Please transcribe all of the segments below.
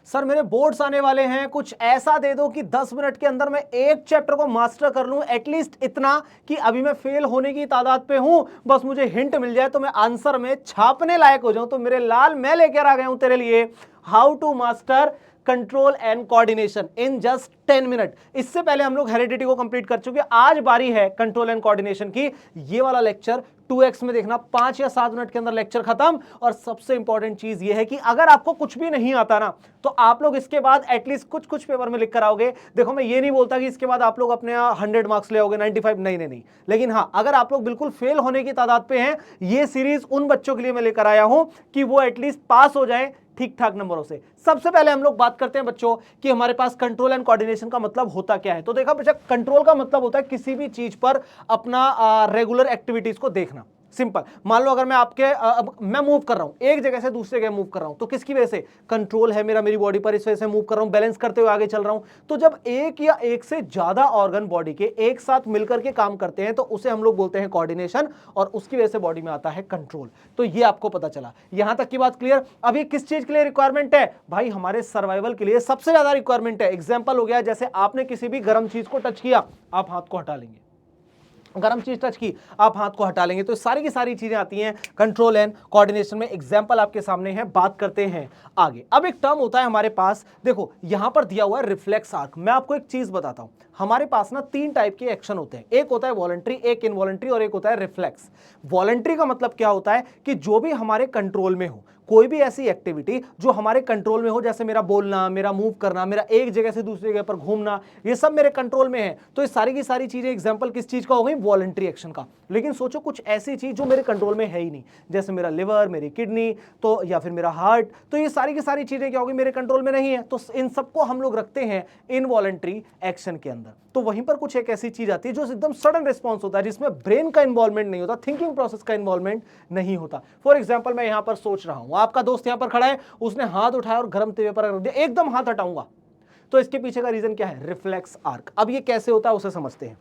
Sir मेरे boards आने वाले हैं, कुछ ऐसा दे दो कि 10 मिनट के अंदर मैं एक चैप्टर को मास्टर कर लूं, एटलीस्ट इतना कि अभी मैं फेल होने की तादाद पे हूं, बस मुझे हिंट मिल जाए तो मैं आंसर में छापने लायक हो जाऊं। तो मेरे लाल मैं लेकर आ गया हूं तेरे लिए how to master control and coordination in just 10 minute. इससे पहले हम लोग हेरिडिटी को कंप्लीट कर चुके हैं, आज बारी है कंट्रोल एंड कोऑर्डिनेशन की। ये वाला लेक्चर 2x में देखना, 5 या 7 मिनट के अंदर लेक्चर खत्म। और सबसे इंपॉर्टेंट चीज ये है कि अगर आपको कुछ भी नहीं आता ना, तो आप लोग इसके बाद एटलीस्ट कुछ कुछ पेपर में लिख कर आओगे। देखो मैं ये नहीं बोलता कि इसके बाद आप लोग अपने 100 मार्क्स ले आओगे, 95, नहीं। लेकिन हाँ, अगर आप लोग बिल्कुल फेल होने की तादाद पे हैं, ये सीरीज उन बच्चों के लिए मैं लेकर आया हूं कि वो एटलीस्ट पास हो जाए ठीक ठाक नंबरों से। सबसे पहले हम लोग बात करते हैं बच्चों कि हमारे पास कंट्रोल एंड कोऑर्डिनेशन का मतलब होता क्या है। तो देखा बच्चा, कंट्रोल का मतलब होता है किसी भी चीज पर अपना रेगुलर एक्टिविटीज को देखना। सिंपल, मान लो अगर मैं मैं मूव कर रहा हूं, एक जगह से दूसरी जगह मूव कर रहा हूं, तो किसकी वजह से? कंट्रोल है मेरा मेरी बॉडी पर, इस वजह से मूव कर रहा हूं, बैलेंस करते हुए आगे चल रहा हूं। तो जब एक या एक से ज्यादा ऑर्गन बॉडी के एक साथ मिलकर के काम करते हैं तो उसे हम लोग बोलते हैं कोऑर्डिनेशन, और उसकी वजह से बॉडी में आता है कंट्रोल। तो ये आपको पता चला, यहां तक की बात क्लियर। अब ये किस चीज के लिए रिक्वायरमेंट है भाई? हमारे सर्वाइवल के लिए सबसे ज्यादा रिक्वायरमेंट है। एग्जाम्पल हो गया, जैसे आपने किसी भी गर्म चीज को टच किया, आप हाथ को हटा लेंगे, गरम चीज टच की आप हाथ को हटा लेंगे। तो सारी की सारी चीजें आती हैं कंट्रोल एंड कोऑर्डिनेशन में। एग्जांपल आपके सामने है, बात करते हैं आगे। अब एक टर्म होता है हमारे पास, देखो यहां पर दिया हुआ है रिफ्लेक्स आर्क। मैं आपको एक चीज बताता हूं, हमारे पास ना 3 टाइप के एक्शन होते हैं, एक होता है वॉलंटरी, एक इनवॉलंटरी और एक होता है रिफ्लेक्स। वॉलंटरी का मतलब क्या होता है कि जो भी हमारे कंट्रोल में हो, कोई भी ऐसी एक्टिविटी जो हमारे कंट्रोल में हो, जैसे मेरा बोलना, मेरा मूव करना, मेरा एक जगह से दूसरी जगह पर घूमना, ये सब मेरे कंट्रोल में है। तो ये सारी की सारी चीजें एग्जांपल किस चीज का हो गई? वॉलंटरी एक्शन का। लेकिन सोचो कुछ ऐसी चीज जो मेरे कंट्रोल में है ही नहीं, जैसे मेरा लिवर, मेरी किडनी, तो या फिर मेरा हार्ट, तो ये सारी की सारी चीजें क्या होगी? मेरे कंट्रोल में नहीं है। तो इन सबको हम लोग रखते हैं इनवॉलंटरी एक्शन के अंदर। तो वहीं पर कुछ एक ऐसी चीज आती है जो एकदम सडन रिस्पॉन्स होता है, जिसमें ब्रेन का इन्वॉल्वमेंट नहीं होता, थिंकिंग प्रोसेस का इन्वॉल्वमेंट नहीं होता। फॉर एग्जाम्पल, मैं यहां पर सोच रहा हूं, आपका दोस्त यहां पर खड़ा है, उसने हाथ उठाया और गर्म तवे पर रख दिया, एकदम हाथ हटाऊंगा। तो इसके पीछे का रीजन क्या है? Reflex arc. अब ये कैसे होता है उसे समझते हैं।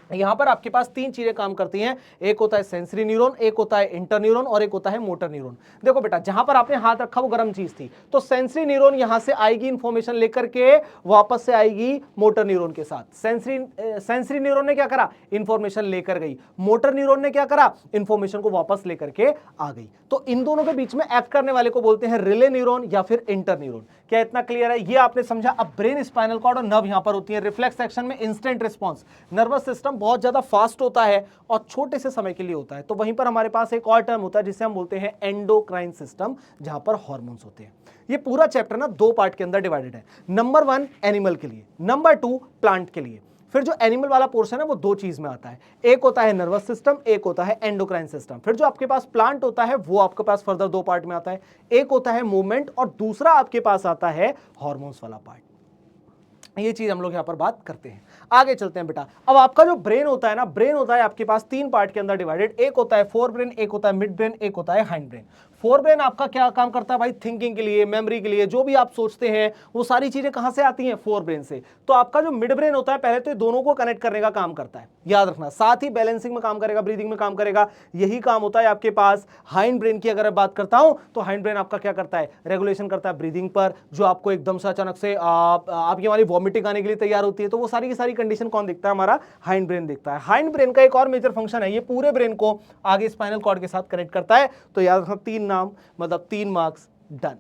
यहां पर आपके पास 3 चीजें काम करती हैं, एक होता है सेंसरी न्यूरॉन, एक होता है इंटरन्यूरॉन और एक होता है मोटर न्यूरॉन। देखो बेटा, जहां पर आपने हाथ रखा वो गर्म चीज थी, तो सेंसरी न्यूरॉन यहां से आएगी इंफॉर्मेशन लेकर के, वापस से आएगी मोटर न्यूरॉन के साथ। सेंसरी न्यूरॉन ने क्या करा? इंफॉर्मेशन लेकर गई। मोटर न्यूरॉन ने क्या करा? इंफॉर्मेशन को वापस लेकर के आ गई। तो इन दोनों के बीच में एक्ट करने वाले को बोलते हैं रिले न्यूरॉन या फिर इंटर न्यूरॉन। क्या इतना क्लियर है? ये आपने समझा। अब ब्रेन, स्पाइनल कॉर्ड और नर्व यहां पर होती है। रिफ्लेक्स एक्शन में इंस्टेंट रिस्पॉन्स, नर्वस सिस्टम बहुत ज्यादा फास्ट होता है और छोटे से समय के लिए होता है। तो वहीं पर हमारे पास एक और टर्म होता है जिसे हम बोलते हैं एंडोक्राइन सिस्टम, जहां पर हार्मोन्स होते हैं। ये पूरा चैप्टर ना 2 पार्ट के अंदर डिवाइडेड है। नंबर 1 एनिमल के लिए, नंबर 2 प्लांट के लिए। फिर जो एनिमल वाला पोर्शन है वो 2 चीज में आता है, एक होता है नर्वस सिस्टम, एक होता है एंडोक्राइन सिस्टम। फिर जो आपके पास प्लांट होता है वो आपके पास फर्दर 2 पार्ट में आता है, एक होता है मूवमेंट और दूसरा आपके पास आता है हार्मोन्स वाला पार्ट। ये चीज हम लोग यहां पर बात करते हैं। आगे चलते हैं बेटा। अब आपका जो ब्रेन होता है ना, ब्रेन होता है आपके पास 3 पार्ट के अंदर डिवाइडेड, एक होता है फोर ब्रेन, एक होता है मिड ब्रेन, एक होता है हाइंड ब्रेन। फोर ब्रेन आपका क्या काम करता है भाई? थिंकिंग के लिए, मेमोरी के लिए, जो भी आप सोचते हैं वो सारी चीजें कहां से आती हैं? फोर ब्रेन से। तो आपका जो मिड ब्रेन होता है, पहले तो ये दोनों को कनेक्ट करने का काम करता है, याद रखना, साथ ही बैलेंसिंग में काम करेगा, ब्रीदिंग में काम करेगा। यही काम होता है आपके पास हाइंड ब्रेन की। अगर बात करता हूं तो हाइंड ब्रेन आपका क्या करता है? रेगुलेशन करता है ब्रीदिंग पर। जो आपको एकदम से अचानक से आपकी हमारी वॉमिटिंग आने के लिए तैयार होती है, तो वो सारी की सारी कंडीशन कौन देखता है? हमारा हाइंड ब्रेन देखता है। हाइंड ब्रेन का एक और मेजर फंक्शन है, ये पूरे ब्रेन को आगे स्पाइनल कॉर्ड के साथ कनेक्ट करता है। तो याद रखना, 3 नाम मतलब 3 मार्क्स, डन।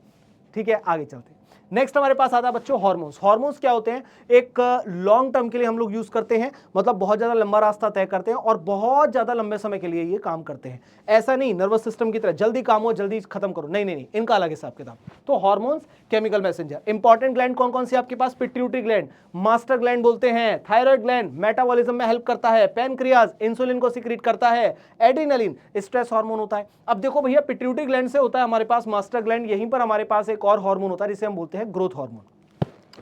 ठीक है, आगे चलते हैं। नेक्स्ट हमारे पास आता है बच्चों हार्मोन्स। हार्मोन्स क्या होते हैं? एक लॉन्ग टर्म के लिए हम लोग यूज करते हैं, मतलब बहुत ज्यादा लंबा रास्ता तय करते हैं और बहुत ज्यादा लंबे समय के लिए ये काम करते हैं। ऐसा नहीं नर्वस सिस्टम की तरह जल्दी काम हो जल्दी खत्म करो, नहीं, इनका अलग हिसाब किताब। तो hormones chemical messenger. Important gland कौन कौन सी आपके पास? पिट्यूटरी ग्लैंड, मास्टर ग्लैंड बोलते हैं, थायराइड ग्लैंड मेटाबॉलिज्म में हेल्प करता है, पैनक्रियाज इंसुलिन को सिक्रीट करता है, एड्रेनलिन स्ट्रेस हार्मोन होता है। अब देखो भैया, पिट्यूटरी ग्लैंड से होता है हमारे पास मास्टर ग्लैंड, यहीं पर हमारे पास एक और हार्मोन होता है जिसे हम बोलते हैं ग्रोथ हार्मोन।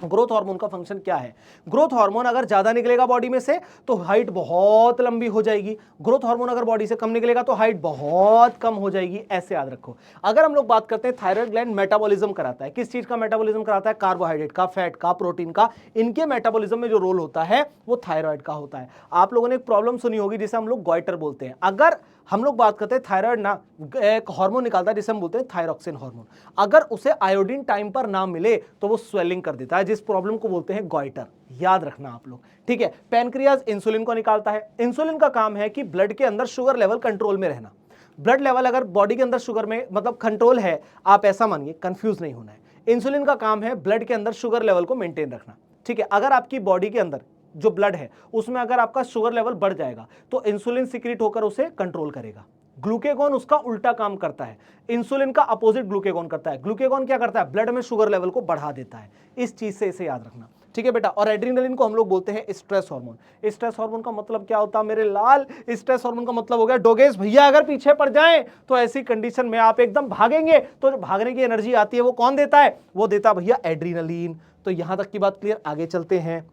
ग्रोथ हार्मोन का फंक्शन क्या है? ग्रोथ हार्मोन अगर ज्यादा निकलेगा बॉडी में से तो हाइट बहुत लंबी हो जाएगी, ग्रोथ हार्मोन अगर बॉडी से कम निकलेगा तो हाइट बहुत कम हो जाएगी। ऐसे याद रखो। अगर हम लोग बात करते हैं, थायराइड ग्लैंड मेटाबॉलिज्म कराता है। किस चीज का मेटाबॉलिज्म कराता है? कार्बोहाइड्रेट का, फैट का, प्रोटीन का। इनके मेटाबॉलिज्म में जो रोल होता है वो थायराइड का होता है। आप लोगों ने एक प्रॉब्लम सुनी होगी जिसे हम लोग गॉइटर बोलते हैं। अगर हम लोग बात करते हैं थायराइड ना एक हार्मोन निकालता है जिसे हम बोलते हैं थायरॉक्सिन हार्मोन। अगर उसे आयोडीन टाइम पर ना मिले तो वो स्वेलिंग कर देता है, जिस प्रॉब्लम को बोलते हैं गॉइटर। याद रखना आप लोग, ठीक है। पैनक्रियाज इंसुलिन को निकालता है। इंसुलिन का काम है कि ब्लड के अंदर शुगर लेवल कंट्रोल में रहना। ब्लड लेवल अगर बॉडी के अंदर शुगर में मतलब कंट्रोल है, आप ऐसा मानिए, कंफ्यूज नहीं होना है। इंसुलिन का काम है ब्लड के अंदर शुगर लेवल को मेंटेन रखना, ठीक है। अगर आपकी बॉडी के अंदर जो ब्लड है उसमें अगर आपका शुगर लेवल बढ़ जाएगा तो इंसुलिन सीक्रेट होकर उसे कंट्रोल करेगा। ग्लूकेगॉन उसका उल्टा काम करता है, इंसुलिन का अपोजिट ग्लूकेगॉन करता है। ग्लूकेगॉन क्या करता है? ब्लड में शुगर लेवल को बढ़ा देता है। इस चीज से इसे याद रखना, ठीक है बेटा। और एड्रीनलिन को हम लोग बोलते हैं स्ट्रेस हार्मोन। स्ट्रेस हार्मोन का मतलब क्या होता है मेरे लाल? स्ट्रेस हार्मोन का मतलब हो गया डोगेश भैया अगर पीछे पड़ जाएं तो ऐसी कंडीशन में आप एकदम भागेंगे तो जो भागने की एनर्जी आती है वो कौन देता है? वो देता है भैया एड्रीनलिन। तो यहां तक की बात क्लियर। आगे चलते हैं,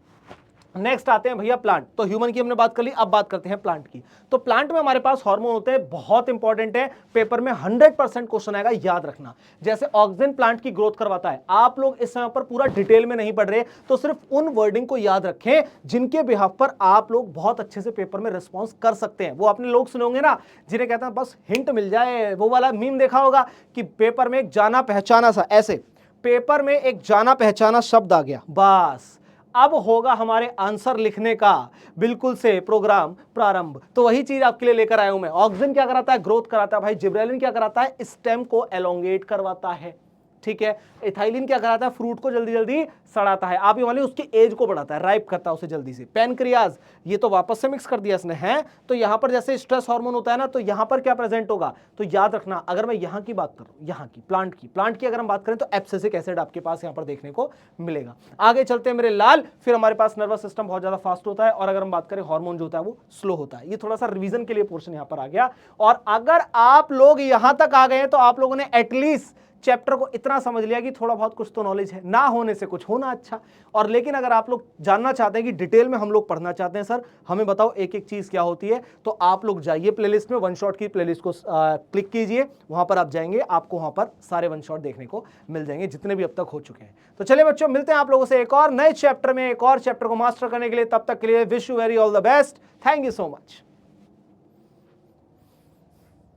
नेक्स्ट आते हैं भैया प्लांट। तो ह्यूमन की हमने बात कर ली, अब बात करते हैं प्लांट की। तो प्लांट में हमारे पास हार्मोन होते हैं, बहुत इंपॉर्टेंट है, पेपर में 100% क्वेश्चन आएगा, याद रखना। जैसे ऑक्सीजन प्लांट की ग्रोथ करवाता है। आप लोग इस समय पर पूरा डिटेल में नहीं पढ़ रहे, तो सिर्फ उन वर्डिंग को याद रखें जिनके बिहाफ पर आप लोग बहुत अच्छे से पेपर में रिस्पॉन्स कर सकते हैं। वो आपने लोग सुने होंगे ना जिन्हें कहते हैं बस हिंट मिल जाए, वो वाला मीम देखा होगा कि पेपर में एक जाना पहचाना सा, ऐसे पेपर में एक जाना पहचाना शब्द आ गया, बस अब होगा हमारे आंसर लिखने का बिल्कुल से प्रोग्राम प्रारंभ। तो वही चीज आपके लिए लेकर आया हूं मैं। ऑक्सीजन क्या कराता है? ग्रोथ कराता है भाई। जिब्रेलिन क्या कराता है? स्टेम को एलोंगेट करवाता है, ठीक है। इथाइलिन क्या कराता है? फ्रूट को जल्दी जल्दी सड़ाता है। आप ये वाले उसकी एज को बढ़ाता है, राइप करता है उसे जल्दी से। पैनक्रियाज, ये तो वापस से मिक्स कर दिया इसने, है। तो यहां पर जैसे स्ट्रेस हार्मोन होता है ना, तो यहां पर क्या प्रेजेंट होगा? तो याद रखना, अगर मैं यहां की बात करूं, यहां की प्लांट की अगर हम बात करें तो एब्सिसिक एसिड आपके पास यहां पर देखने को मिलेगा। आगे चलते हैं मेरे लाल। फिर हमारे पास नर्वस सिस्टम बहुत ज्यादा फास्ट होता है, और अगर हम बात करें हार्मोन जो होता है वो स्लो होता है। ये थोड़ा सा रिवीजन के लिए पोर्शन यहां पर आ गया। और अगर आप लोग यहां तक आ गए तो आप लोगों ने एटलीस्ट चैप्टर को इतना समझ लिया कि थोड़ा बहुत कुछ तो नॉलेज है। ना होने से कुछ होना अच्छा। और लेकिन अगर आप लोग जानना चाहते हैं कि डिटेल में हम लोग पढ़ना चाहते हैं, सर हमें बताओ एक एक चीज क्या होती है, तो आप लोग जाइए प्लेलिस्ट में, वन शॉट की प्लेलिस्ट को क्लिक कीजिए, वहां पर आप जाएंगे, आपको वहां पर सारे वन शॉट देखने को मिल जाएंगे जितने भी अब तक हो चुके हैं। तो चलिए बच्चों, मिलते हैं आप लोगों से एक और नए चैप्टर में, एक और चैप्टर को मास्टर करने के लिए। तब तक के लिए wish you very all the best. Thank you so much.